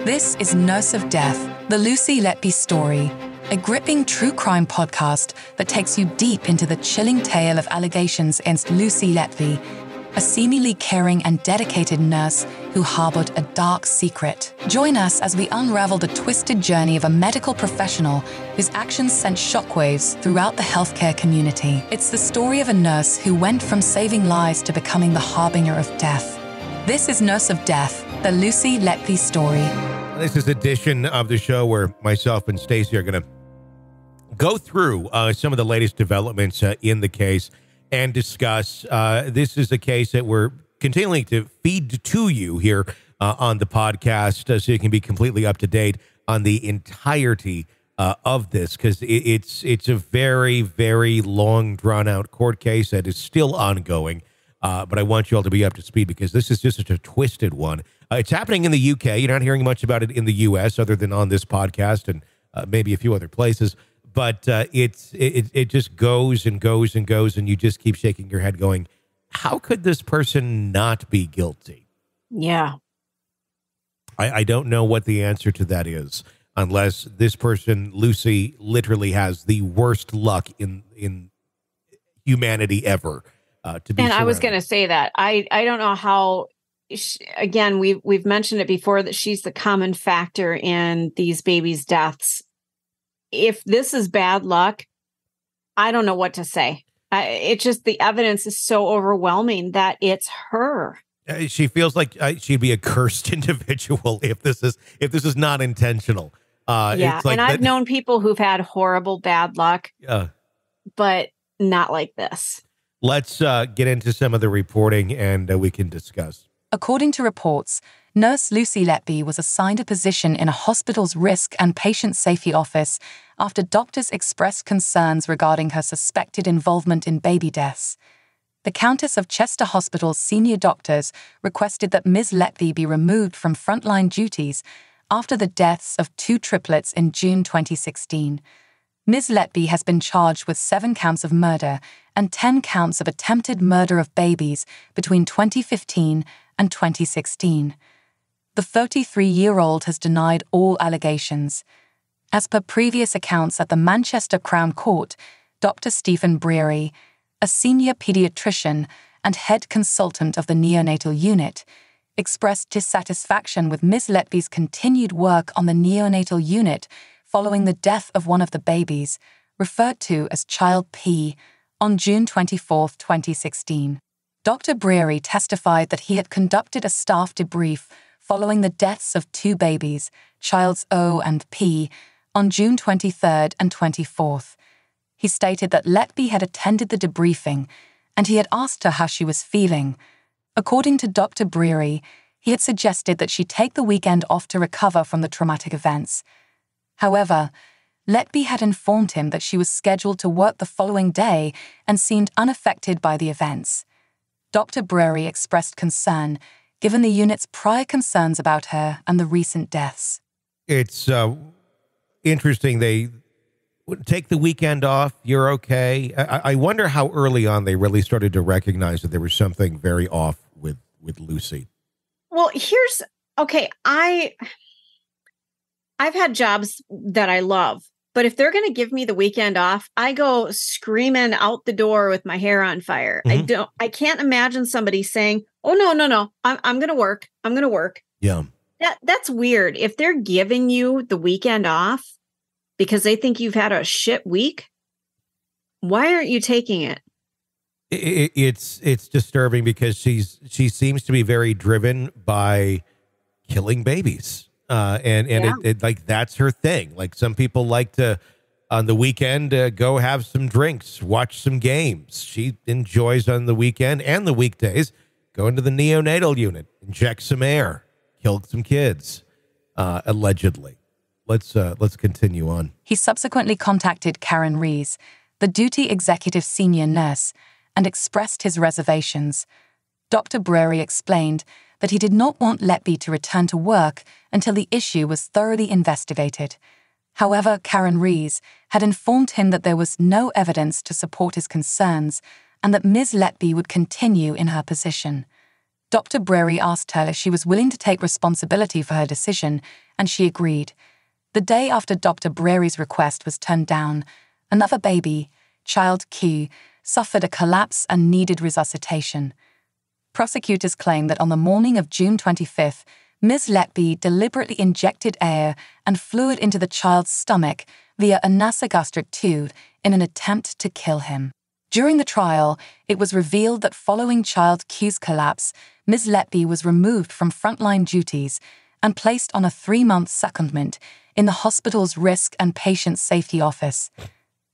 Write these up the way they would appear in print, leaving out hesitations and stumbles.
This is Nurse of Death, the Lucy Letby story, a gripping true crime podcast that takes you deep into the chilling tale of allegations against Lucy Letby, a seemingly caring and dedicated nurse who harbored a dark secret. Join us as we unravel the twisted journey of a medical professional whose actions sent shockwaves throughout the healthcare community. It's the story of a nurse who went from saving lives to becoming the harbinger of death. This is Nurse of Death, the Lucy Letby story. This is an edition of the show where myself and Stacy are going to go through some of the latest developments in the case and discuss. This is a case that we're continuing to feed to you here on the podcast so you can be completely up to date on the entirety of this, because it's a very, very long, drawn-out court case that is still ongoing. But I want you all to be up to speed because this is just such a twisted one. It's happening in the UK. You're not hearing much about it in the US other than on this podcast and maybe a few other places. But it just goes and goes and goes, and you just keep shaking your head going, how could this person not be guilty? Yeah. I don't know what the answer to that is, unless this person, Lucy, literally has the worst luck in humanity ever. To be and I was surrounded. going to say that. I don't know how, again, we've mentioned it before that she's the common factor in these babies' deaths. If this is bad luck, I don't know what to say. It's just the evidence is so overwhelming that it's her. She feels like she'd be a cursed individual if this is not intentional. Yeah, it's like and I've known people who've had horrible bad luck, but not like this. Let's get into some of the reporting and we can discuss. According to reports, Nurse Lucy Letby was assigned a position in a hospital's risk and patient safety office after doctors expressed concerns regarding her suspected involvement in baby deaths. The Countess of Chester Hospital's senior doctors requested that Ms. Letby be removed from frontline duties after the deaths of 2 triplets in June 2016. Ms. Letby has been charged with 7 counts of murder and 10 counts of attempted murder of babies between 2015 and 2016. The 33-year-old has denied all allegations. As per previous accounts at the Manchester Crown Court, Dr. Stephen Breary, a senior pediatrician and head consultant of the neonatal unit, expressed dissatisfaction with Ms. Letby's continued work on the neonatal unit following the death of one of the babies, referred to as Child P, on June 24, 2016. Dr. Breary testified that he had conducted a staff debrief following the deaths of 2 babies, Childs O and P, on June 23rd and 24th. He stated that Letby had attended the debriefing and he had asked her how she was feeling. According to Dr. Breary, he had suggested that she take the weekend off to recover from the traumatic events. However, Letby had informed him that she was scheduled to work the following day and seemed unaffected by the events. Dr. Breary expressed concern, given the unit's prior concerns about her and the recent deaths. It's interesting. They take the weekend off. You're okay. I wonder how early on they really started to recognize that there was something very off with Lucy. Well, I've had jobs that I love, but if they're going to give me the weekend off, I go screaming out the door with my hair on fire. Mm-hmm. I can't imagine somebody saying, "Oh, no, I'm going to work. I'm going to work." Yeah. That's weird. If they're giving you the weekend off because they think you've had a shit week, why aren't you taking it? It's disturbing because she seems to be very driven by killing babies. And yeah. Like that's her thing. Like some people like to on the weekend go have some drinks, watch some games. She enjoys on the weekend and the weekdays go into the neonatal unit, inject some air, kill some kids, allegedly. Let's continue on. He subsequently contacted Karen Rees, the duty executive senior nurse, and expressed his reservations. Dr. Breary explained that he did not want Letby to return to work until the issue was thoroughly investigated. However, Karen Rees had informed him that there was no evidence to support his concerns and that Ms. Letby would continue in her position. Dr. Breary asked her if she was willing to take responsibility for her decision and she agreed. The day after Dr. Breary's request was turned down, another baby, child Q, suffered a collapse and needed resuscitation. Prosecutors claim that on the morning of June 25th, Ms. Letby deliberately injected air and fluid into the child's stomach via a nasogastric tube in an attempt to kill him. During the trial, it was revealed that following child Q's collapse, Ms. Letby was removed from frontline duties and placed on a 3-month secondment in the hospital's Risk and Patient Safety Office.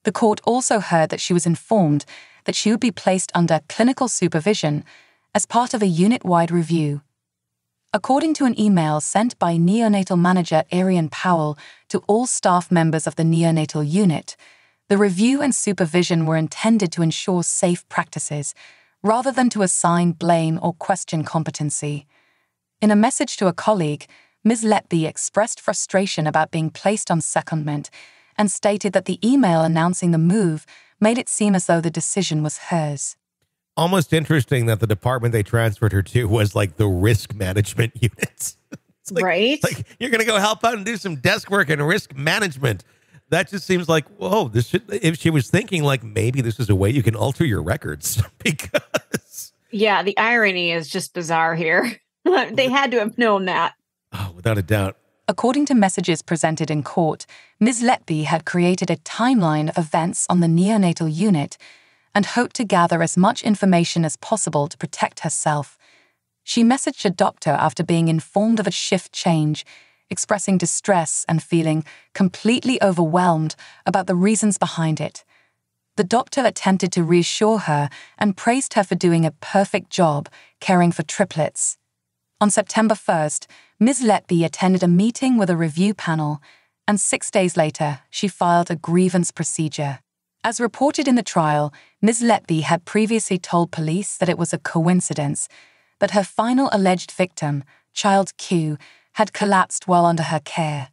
The court also heard that she was informed that she would be placed under clinical supervision as part of a unit-wide review. According to an email sent by neonatal manager Arian Powell to all staff members of the neonatal unit, the review and supervision were intended to ensure safe practices, rather than to assign blame or question competency. In a message to a colleague, Ms. Letby expressed frustration about being placed on secondment and stated that the email announcing the move made it seem as though the decision was hers. Almost interesting that the department they transferred her to was like the risk management unit. Right? Like you're going to go help out and do some desk work and risk management. That just seems like, whoa, if she was thinking like maybe this is a way you can alter your records because. Yeah, the irony is just bizarre here. They had to have known that. Oh, without a doubt. According to messages presented in court, Ms. Letby had created a timeline of events on the neonatal unit and hoped to gather as much information as possible to protect herself. She messaged a doctor after being informed of a shift change, expressing distress and feeling completely overwhelmed about the reasons behind it. The doctor attempted to reassure her and praised her for doing a perfect job caring for triplets. On September 1st, Ms. Letby attended a meeting with a review panel, and 6 days later, she filed a grievance procedure. As reported in the trial, Ms. Letby had previously told police that it was a coincidence, but her final alleged victim, child Q, had collapsed while under her care.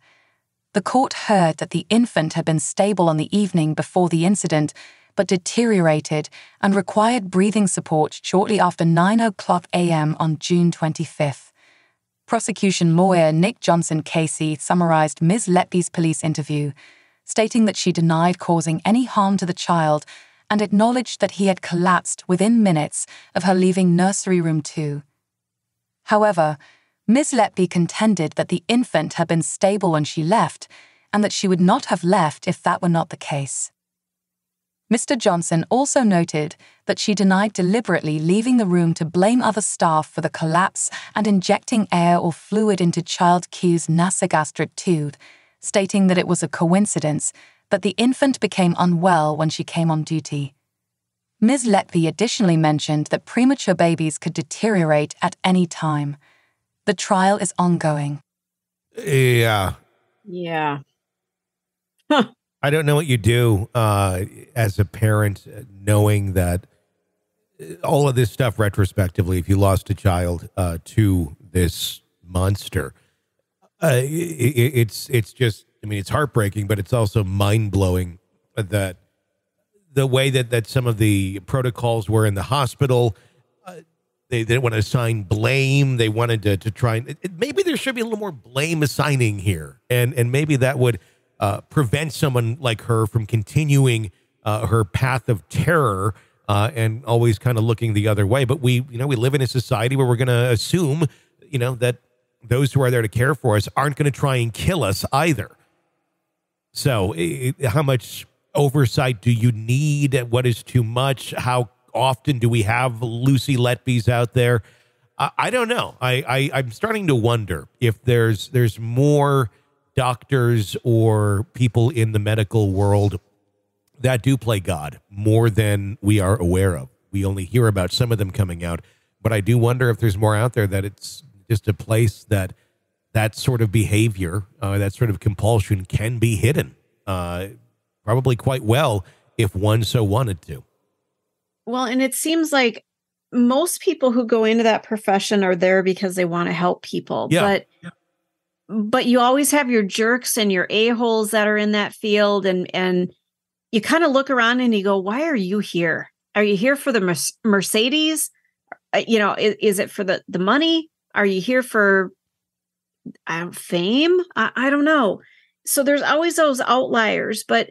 The court heard that the infant had been stable on the evening before the incident, but deteriorated and required breathing support shortly after 9:00 a.m. on June 25th. Prosecution lawyer Nick Johnson Casey summarized Ms. Letby's police interview, stating that she denied causing any harm to the child and acknowledged that he had collapsed within minutes of her leaving nursery room 2. However, Ms. Letby contended that the infant had been stable when she left and that she would not have left if that were not the case. Mr. Johnson also noted that she denied deliberately leaving the room to blame other staff for the collapse and injecting air or fluid into child Q's nasogastric tube, stating that it was a coincidence that the infant became unwell when she came on duty. Ms. Letby additionally mentioned that premature babies could deteriorate at any time. The trial is ongoing. Yeah. Yeah. I don't know what you do as a parent, knowing that all of this stuff retrospectively, if you lost a child to this monster, it's just, I mean, it's heartbreaking, but it's also mind-blowing that the way that some of the protocols were in the hospital, they didn't want to assign blame. They wanted to try and maybe there should be a little more blame assigning here. And maybe that would prevent someone like her from continuing her path of terror and always kind of looking the other way. But we live in a society where we're going to assume, that those who are there to care for us aren't going to try and kill us either. So how much oversight do you need? What is too much? How often do we have Lucy Letbys out there? I don't know. I'm starting to wonder if there's more doctors or people in the medical world that do play God more than we are aware of. We only hear about some of them coming out, but I do wonder if there's more out there that it's just a place that sort of behavior, that sort of compulsion can be hidden, probably quite well if one so wanted to. Well, and it seems like most people who go into that profession are there because they want to help people. Yeah. But you always have your jerks and your a-holes that are in that field. And you kind of look around and you go, why are you here? Are you here for the Mercedes? Is it for the money? Are you here for fame. I don't know. So there's always those outliers, but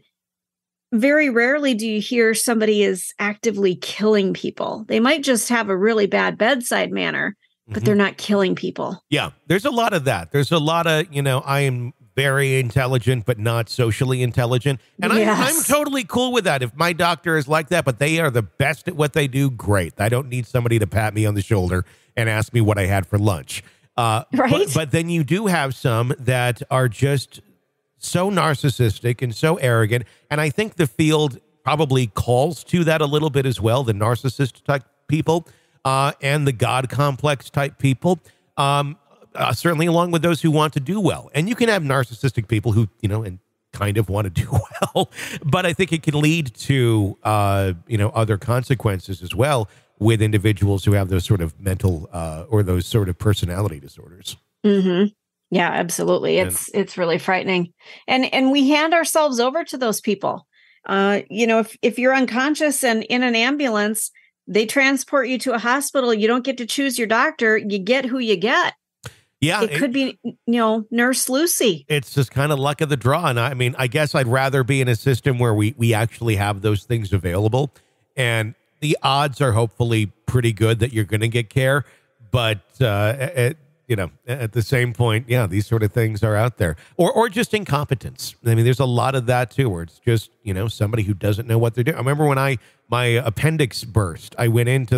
very rarely do you hear somebody is actively killing people. They might just have a really bad bedside manner, but they're not killing people. Yeah, there's a lot of that. There's a lot of, I am very intelligent, but not socially intelligent. And I'm totally cool with that. If my doctor is like that, but they are the best at what they do, great. I don't need somebody to pat me on the shoulder and ask me what I had for lunch. Right. But then you do have some that are just so narcissistic and so arrogant. And I think the field probably calls to that a little bit as well, the narcissist type people and the God complex type people. Certainly along with those who want to do well. And you can have narcissistic people who, and kind of want to do well, but I think it can lead to, other consequences as well with individuals who have those sort of mental or those sort of personality disorders. Mm-hmm. Yeah, absolutely. It's really frightening. And we hand ourselves over to those people. If you're unconscious and in an ambulance, they transport you to a hospital. You don't get to choose your doctor. You get who you get. Yeah. It could be, Nurse Lucy. It's just kind of luck of the draw. And I guess I'd rather be in a system where we actually have those things available. And the odds are hopefully pretty good that you're going to get care. But, at the same point, yeah, these sort of things are out there. Or just incompetence. I mean, there's a lot of that too, where it's just, somebody who doesn't know what they're doing. I remember when my appendix burst, I went into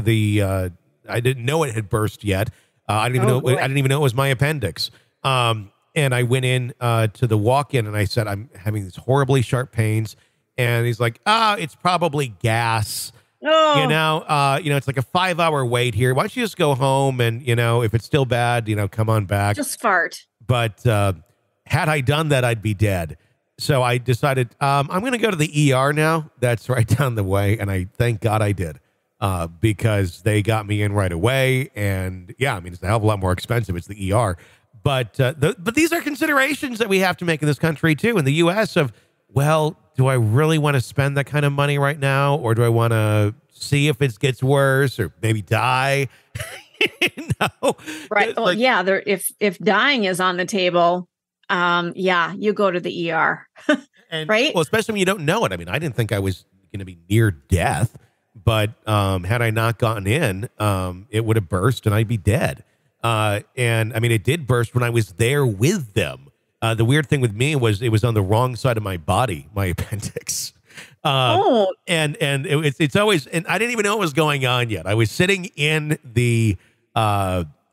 I didn't know it had burst yet. I didn't even know it was my appendix. And I went in to the walk-in and I said, I'm having these horribly sharp pains. And he's like, it's probably gas. Oh. It's like a 5-hour wait here. Why don't you just go home and, if it's still bad, come on back. Just fart. But had I done that, I'd be dead. So I decided I'm going to go to the ER now. That's right down the way. And thank God I did. Because they got me in right away. And yeah, it's a hell of a lot more expensive. It's the ER. But these are considerations that we have to make in this country too, in the U.S. of, well, do I really want to spend that kind of money right now? Or do I want to see if it gets worse or maybe die? Right. Well, yeah. If dying is on the table, you go to the ER. Right. Well, especially when you don't know it. I didn't think I was going to be near death. But had I not gotten in, it would have burst and I'd be dead. It did burst when I was there with them. The weird thing with me was it was on the wrong side of my body, my appendix. And it's always, and I didn't even know what was going on yet. I was sitting in the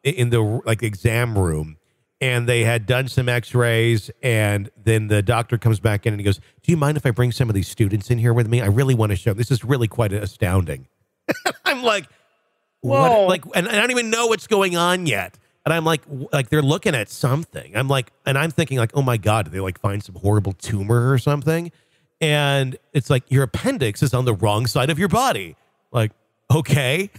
exam room. And they had done some x-rays, and then the doctor comes back in and he goes, do you mind if I bring some of these students in here with me? I really want to show. This is really quite astounding. I'm like, whoa. What? And I don't even know what's going on yet. And I'm like they're looking at something. I'm like, and I'm thinking like, oh my God, did they find some horrible tumor or something? And it's like, your appendix is on the wrong side of your body. Like, okay.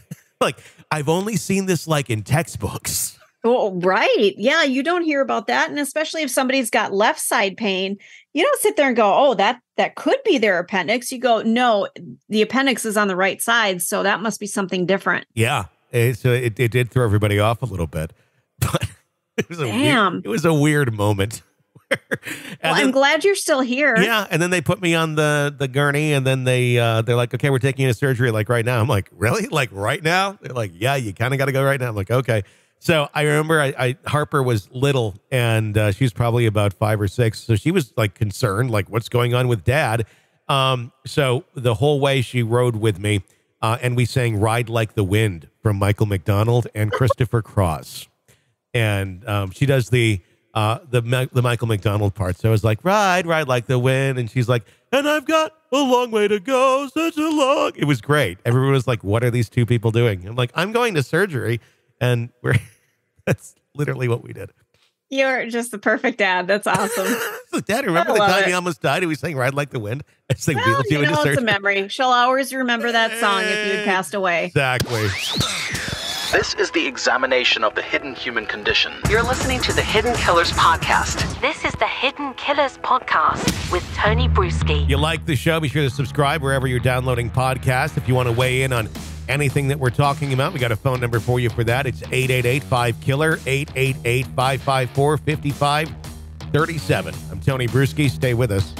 I've only seen this in textbooks. Oh, right. Yeah, you don't hear about that. And especially if somebody's got left side pain, you don't sit there and go, oh, that could be their appendix. You go, no, the appendix is on the right side. So that must be something different. Yeah. So it did throw everybody off a little bit. But it was a weird moment. I'm glad you're still here. Yeah. And then they put me on the gurney and then they're like, okay, we're taking you to surgery right now. I'm like, really? Right now? They're like, yeah, you kind of got to go right now. I'm like, okay. So I remember Harper was little and she was probably about 5 or 6. So she was concerned, what's going on with Dad? So the whole way she rode with me and we sang Ride Like the Wind from Michael McDonald and Christopher Cross. And she does the Michael McDonald part. So I was like, ride like the wind. And she's like, and I've got a long way to go. Such a long. It was great. Everyone was like, what are these two people doing? I'm like, I'm going to surgery. And that's literally what we did. You're just the perfect dad. That's awesome. So Dad, remember the time he almost died? He was saying Ride Like the Wind. It's like, it's a memory. She'll always remember that song if you had passed away. Exactly. This is the examination of the hidden human condition. You're listening to the Hidden Killers Podcast. This is the Hidden Killers Podcast with Tony Bruschi. You like the show? Be sure to subscribe wherever you're downloading podcasts. If you want to weigh in on anything that we're talking about. We got a phone number for you for that. It's 888-5-KILLER, 888-554-5537. I'm Tony Bruschi. Stay with us.